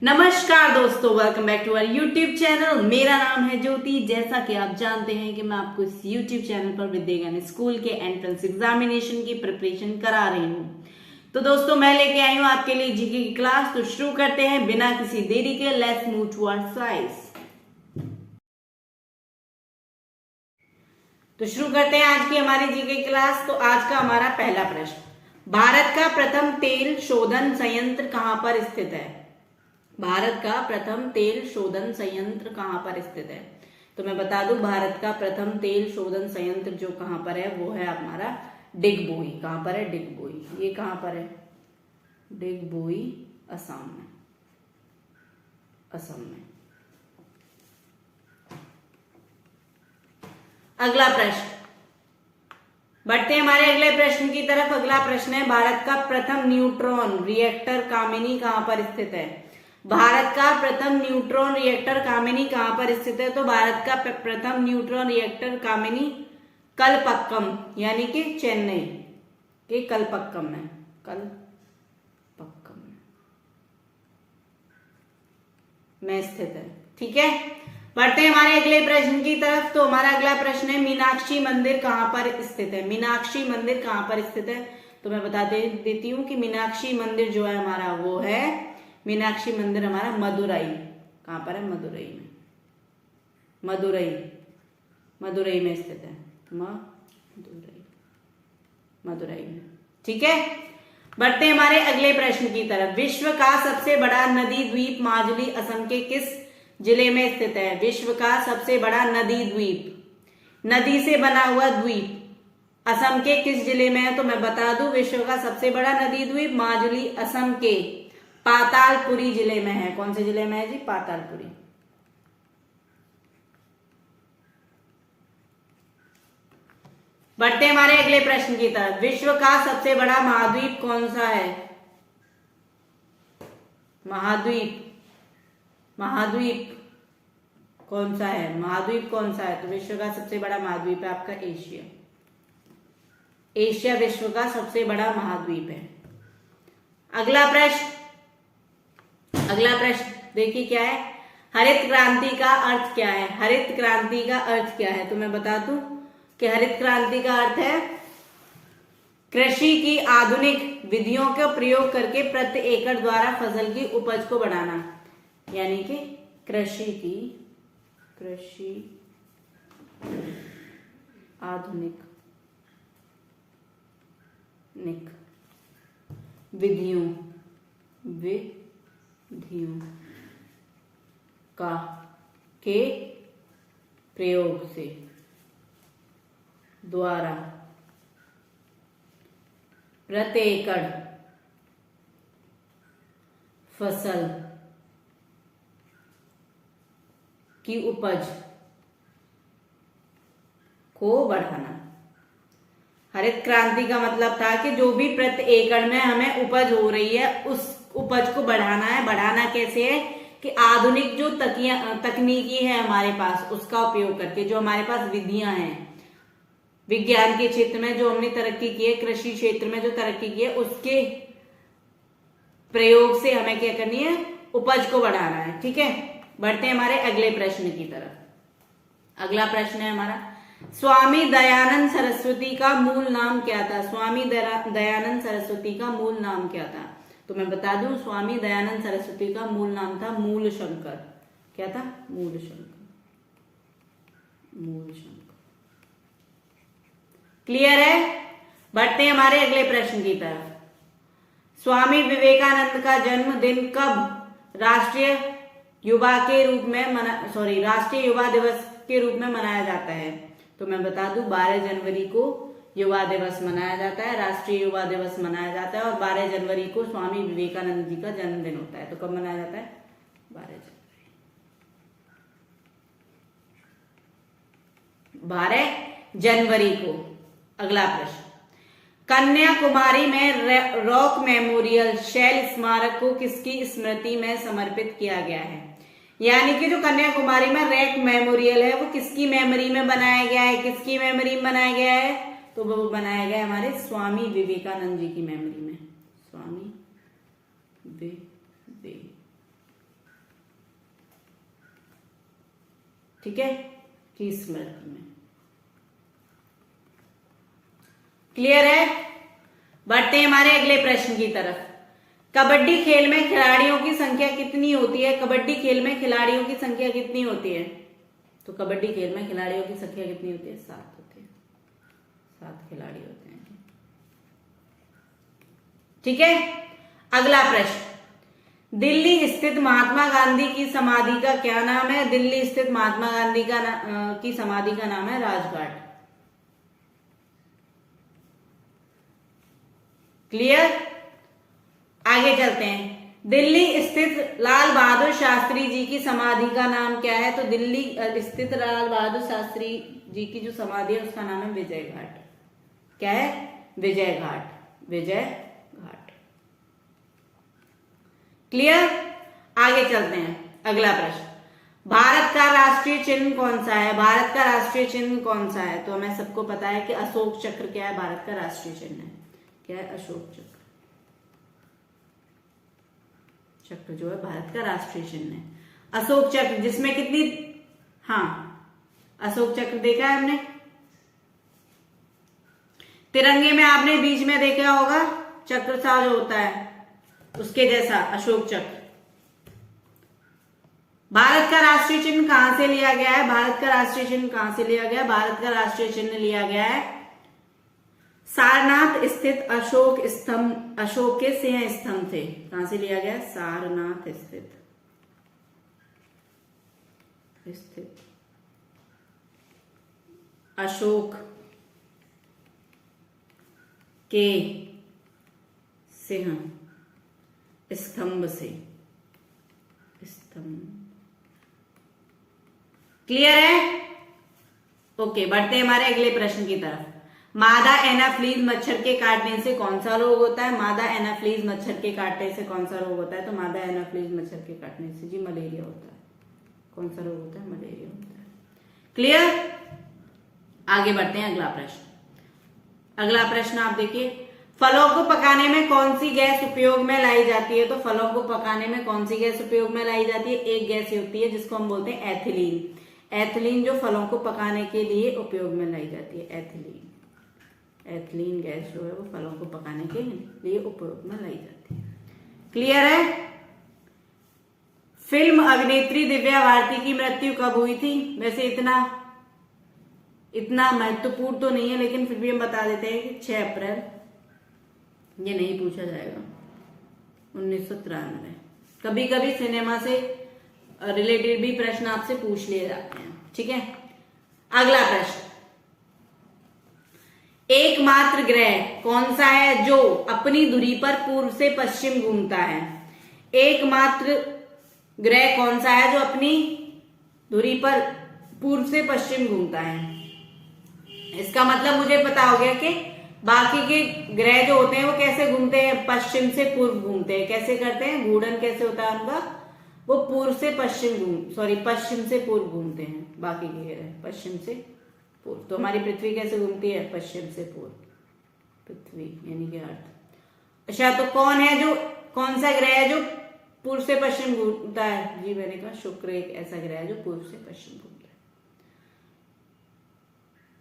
नमस्कार दोस्तों, welcome back to our YouTube channel. मेरा नाम है ज्योति। जैसा कि आप जानते हैं कि मैं आपको इस यूट्यूब चैनल पर विद्याज्ञान स्कूल के एंट्रेंस एग्जामिनेशन की प्रिपरेशन करा रही हूँ। तो दोस्तों, मैं लेके आई हूँ आपके लिए जीके की क्लास। तो शुरू करते हैं बिना किसी देरी के। Let's move to our slides. तो शुरू करते हैं आज की हमारी जीके क्लास। तो आज का हमारा पहला प्रश्न, भारत का प्रथम तेल शोधन संयंत्र कहां पर स्थित है? भारत का प्रथम तेल शोधन संयंत्र कहां पर स्थित है? तो मैं बता दूं, भारत का प्रथम तेल शोधन संयंत्र जो कहां पर है वो है हमारा डिगबोई। कहां पर है? डिगबोई। ये कहां पर है? डिगबोई, असम में। असम में। अगला प्रश्न, बढ़ते हैं हमारे अगले प्रश्न की तरफ। अगला प्रश्न है, भारत का प्रथम न्यूट्रॉन रिएक्टर कामिनी कहां पर स्थित है? भारत का प्रथम न्यूट्रॉन रिएक्टर कामिनी कहां पर स्थित है? तो भारत का प्रथम न्यूट्रॉन रिएक्टर कामिनी कलपक्कम यानी कि चेन्नई के कलपक्कम में। कलपक्कम में स्थित है। ठीक है, बढ़ते हैं हमारे अगले प्रश्न की तरफ। तो हमारा अगला प्रश्न है, मीनाक्षी मंदिर कहां पर स्थित है? मीनाक्षी मंदिर कहां पर स्थित है? तो मैं बता देती हूँ कि मीनाक्षी मंदिर जो है हमारा वो है, मीनाक्षी मंदिर हमारा मदुरई। कहां पर है? मदुरई में। मदुरई, मदुरई में स्थित है। मदुरई, मदुरई में। ठीक है, बढ़ते हैं हमारे अगले प्रश्न की तरफ। विश्व का सबसे बड़ा नदी द्वीप माजुली असम के किस जिले में स्थित है? विश्व का सबसे बड़ा नदी द्वीप, नदी से बना हुआ द्वीप असम के किस जिले में है? तो मैं बता दूं, विश्व का सबसे बड़ा नदी द्वीप माजुली असम के पातालपुरी जिले में है। कौन से जिले में है जी? पातालपुरी। बढ़ते हैं हमारे अगले प्रश्न की तरफ। विश्व का सबसे बड़ा महाद्वीप कौन सा है? महाद्वीप, महाद्वीप कौन सा है? महाद्वीप कौन सा है? तो विश्व का सबसे बड़ा महाद्वीप है आपका एशिया। एशिया विश्व का सबसे बड़ा महाद्वीप है। अगला प्रश्न, अगला प्रश्न देखिए क्या है। हरित क्रांति का अर्थ क्या है? हरित क्रांति का अर्थ क्या है? तो मैं बता दूं कि हरित क्रांति का अर्थ है कृषि की आधुनिक विधियों का प्रयोग करके प्रति एकड़ द्वारा फसल की उपज को बढ़ाना। यानी कि कृषि आधुनिक विधियों का के प्रयोग से द्वारा प्रति एकड़ फसल की उपज को बढ़ाना। हरित क्रांति का मतलब था कि जो भी प्रति एकड़ में हमें उपज हो रही है उस उपज को बढ़ाना है। बढ़ाना कैसे है कि आधुनिक जो तकनीकी है हमारे पास उसका उपयोग करके, जो हमारे पास विधियां हैं विज्ञान के क्षेत्र में जो हमने तरक्की की है, कृषि क्षेत्र में जो तरक्की की है, उसके प्रयोग से हमें क्या करनी है? उपज को बढ़ाना है। ठीक है, बढ़ते हैं हमारे अगले प्रश्न की तरफ। अगला प्रश्न है हमारा, स्वामी दयानंद सरस्वती का मूल नाम क्या था? स्वामी दयानंद सरस्वती का मूल नाम क्या था? तो मैं बता दूं, स्वामी दयानंद सरस्वती का मूल नाम था मूल शंकर। क्या था? मूल शंकर। मूल शंकर। क्लियर है? बढ़ते हैं हमारे अगले प्रश्न की तरफ। स्वामी विवेकानंद का जन्मदिन कब राष्ट्रीय युवा दिवस के रूप में मनाया जाता है? तो मैं बता दूं, 12 जनवरी को युवा दिवस मनाया जाता है, राष्ट्रीय युवा दिवस मनाया जाता है। और 12 जनवरी को स्वामी विवेकानंद जी का जन्मदिन होता है। तो कब मनाया जाता है? 12 जनवरी को। अगला प्रश्न, कन्याकुमारी में रॉक मेमोरियल शैल स्मारक को किसकी स्मृति में समर्पित किया गया है? यानी कि जो कन्याकुमारी में रॉक मेमोरियल है वो किसकी मेमोरी में बनाया गया है? किसकी मेमोरी में बनाया गया है? तो वो बनाया गया है हमारे स्वामी विवेकानंद जी की मेमोरी में। स्वामी ठीक है, की स्मृति में। क्लियर है? बढ़ते हैं हमारे अगले प्रश्न की तरफ। कबड्डी खेल में खिलाड़ियों की संख्या कितनी होती है? कबड्डी खेल में खिलाड़ियों की संख्या कितनी होती है? तो कबड्डी खेल में खिलाड़ियों की संख्या कितनी होती है? 7 होती है। 7 खिलाड़ी होते हैं। ठीक है, अगला प्रश्न। दिल्ली स्थित महात्मा गांधी की समाधि का क्या नाम है? दिल्ली स्थित महात्मा गांधी की समाधि का नाम है राजघाट। क्लियर? आगे चलते हैं। दिल्ली स्थित लाल बहादुर शास्त्री जी की समाधि का नाम क्या है? तो दिल्ली स्थित लाल बहादुर शास्त्री जी की जो समाधि है उसका नाम है विजय घाट। क्या है? विजय घाट। विजय घाट। क्लियर? आगे चलते हैं, अगला प्रश्न। भारत का राष्ट्रीय चिन्ह कौन सा है? भारत का राष्ट्रीय चिन्ह कौन सा है? तो हमें सबको पता है कि अशोक चक्र क्या है? भारत का राष्ट्रीय चिन्ह है। क्या है? अशोक चक्र। चक्र जो है भारत का राष्ट्रीय चिन्ह है। अशोक चक्र जिसमें कितनी, हाँ अशोक चक्र देखा है हमने। तिरंगे में आपने बीच में देखा होगा चक्र सा जो होता है, उसके जैसा अशोक चक्र। भारत का राष्ट्रीय चिन्ह कहां से लिया गया है? भारत का राष्ट्रीय चिन्ह कहां से लिया गया? भारत का राष्ट्रीय चिन्ह लिया गया है सारनाथ स्थित अशोक स्तंभ, अशोक के सिंह स्तंभ थे। कहां से लिया गया? सारनाथ स्थित अशोक के सिंह स्तंभ से। स्तंभ। क्लियर है? ओके, बढ़ते हैं हमारे अगले प्रश्न की तरफ। मादा एनाफ्लीज मच्छर के काटने से कौन सा रोग होता है? मादा एनाफ्लीज मच्छर के काटने से कौन सा रोग होता है? तो मादा एनाफ्लीज मच्छर के काटने से जी मलेरिया होता है। कौन सा रोग होता है? मलेरिया होता है। क्लियर? आगे बढ़ते हैं, अगला प्रश्न। अगला प्रश्न आप देखिए, फलों को पकाने में कौन सी गैस उपयोग में लाई जाती है? तो फलों को पकाने में कौन सी गैस उपयोग में लाई जाती है? एक गैस होती है जिसको हम बोलते हैं एथिलीन। एथिलीन जो फलों को पकाने के लिए उपयोग में लाई जाती है। एथिलीन। एथिलीन गैस जो है वो फलों को पकाने के लिए उपयोग में लाई जाती है। क्लियर है? फिल्म अभिनेत्री दिव्या भारती की मृत्यु कब हुई थी? वैसे इतना महत्वपूर्ण तो नहीं है, लेकिन फिर भी हम बता देते हैं कि 6 अप्रैल। ये नहीं पूछा जाएगा। 1993। कभी कभी सिनेमा से रिलेटेड भी प्रश्न आपसे पूछ लिए जाते हैं। ठीक है, अगला प्रश्न। एकमात्र ग्रह कौन सा है जो अपनी धुरी पर पूर्व से पश्चिम घूमता है? एकमात्र ग्रह कौन सा है जो अपनी धुरी पर पूर्व से पश्चिम घूमता है? इसका मतलब मुझे पता हो गया कि बाकी के ग्रह जो होते हैं वो कैसे घूमते हैं? पश्चिम से पूर्व घूमते हैं। कैसे करते हैं? घूर्णन कैसे होता है उनका? वो पूर्व से पश्चिम से पूर्व घूमते हैं। बाकी के ग्रह पश्चिम से पूर्व। तो हमारी पृथ्वी कैसे घूमती है? पश्चिम से पूर्व। पृथ्वी यानी कि अर्थ। अच्छा, तो कौन सा ग्रह है जो पूर्व से पश्चिम घूमता है? जी मैंने कहा शुक्र एक ऐसा ग्रह है जो पूर्व से पश्चिम घूमता है।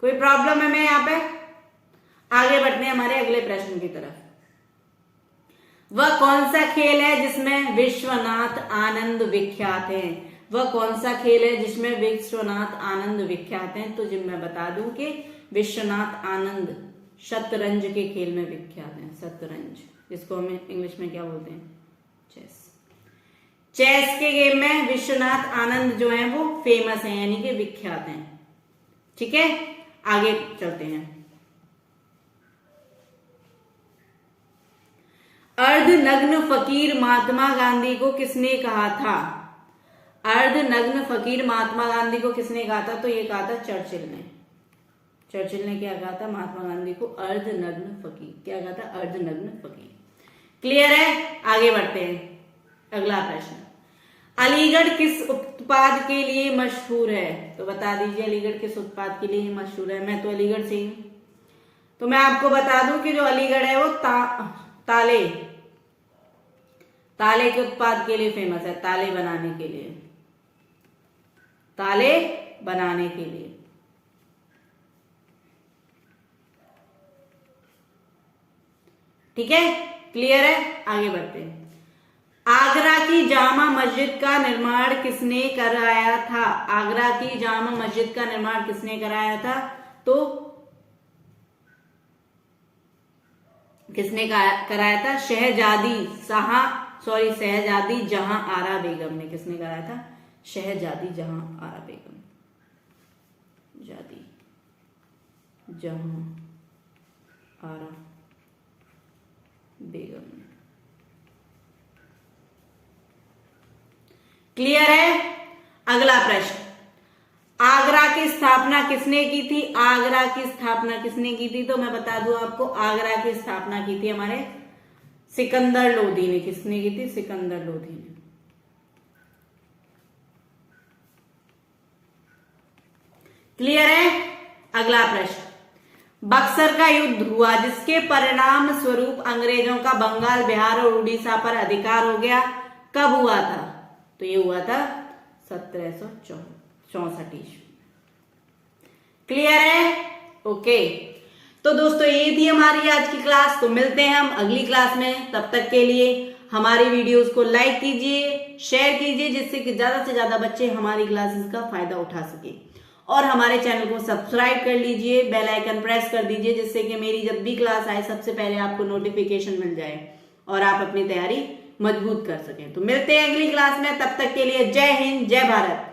कोई प्रॉब्लम है मैं यहाँ पे? आगे बढ़ते हैं हमारे अगले प्रश्न की तरफ। वह कौन सा खेल है जिसमें विश्वनाथ आनंद विख्यात हैं? वह कौन सा खेल है जिसमें विश्वनाथ आनंद विख्यात हैं? तो जब मैं बता दूं कि विश्वनाथ आनंद शतरंज के खेल में विख्यात हैं। शतरंज, जिसको हम इंग्लिश में क्या बोलते हैं? चेस। चेस के गेम में विश्वनाथ आनंद जो है वो फेमस है, यानी कि विख्यात हैं। ठीक है, आगे चलते हैं। अर्धनग्न फकीर महात्मा गांधी को किसने कहा था? अर्धनग्न फकीर महात्मा गांधी को किसने कहा था? तो ये कहा था चर्चिल ने। चर्चिल ने क्या कहा था? महात्मा गांधी को अर्धनग्न फकीर। क्या कहा था? अर्धनग्न फकीर। क्लियर है? आगे बढ़ते हैं, अगला प्रश्न। अलीगढ़ किस उत्पाद के लिए मशहूर है? तो बता दीजिए अलीगढ़ किस उत्पाद के लिए मशहूर है? मैं तो अलीगढ़ से ही हूं, तो मैं आपको बता दूं कि जो अलीगढ़ है वो ताले के उत्पाद के लिए फेमस है। ताले बनाने के लिए। ताले बनाने के लिए। ठीक है, क्लियर है? आगे बढ़ते हैं। आगरा की जामा मस्जिद का निर्माण किसने कराया था? आगरा की जामा मस्जिद का निर्माण किसने कराया था? तो किसने कराया था? शहजादी जहां आरा बेगम ने। किसने कराया था? शहजादी जहां आरा बेगम। जहां आरा बेगम। क्लियर है? अगला प्रश्न, आगरा की स्थापना किसने की थी? आगरा की स्थापना किसने की थी? तो मैं बता दूं आपको, आगरा की स्थापना की थी हमारे सिकंदर लोधी ने। किसने की थी? सिकंदर लोधी ने। क्लियर है? अगला प्रश्न, बक्सर का युद्ध हुआ जिसके परिणाम स्वरूप अंग्रेजों का बंगाल, बिहार और उड़ीसा पर अधिकार हो गया, कब हुआ था? तो ये हुआ था 1764 ईस्वी। क्लियर है? ओके, तो दोस्तों ये थी हमारी आज की क्लास। तो मिलते हैं हम अगली क्लास में। तब तक के लिए हमारी वीडियोस को लाइक कीजिए, शेयर कीजिए, जिससे कि ज्यादा से ज्यादा बच्चे हमारी क्लासेस का फायदा उठा सके। और हमारे चैनल को सब्सक्राइब कर लीजिए, बेल आइकन प्रेस कर दीजिए, जिससे कि मेरी जब भी क्लास आए सबसे पहले आपको नोटिफिकेशन मिल जाए और आप अपनी तैयारी मजबूत कर सकें। तो मिलते हैं अगली क्लास में, तब तक के लिए जय हिंद, जय भारत।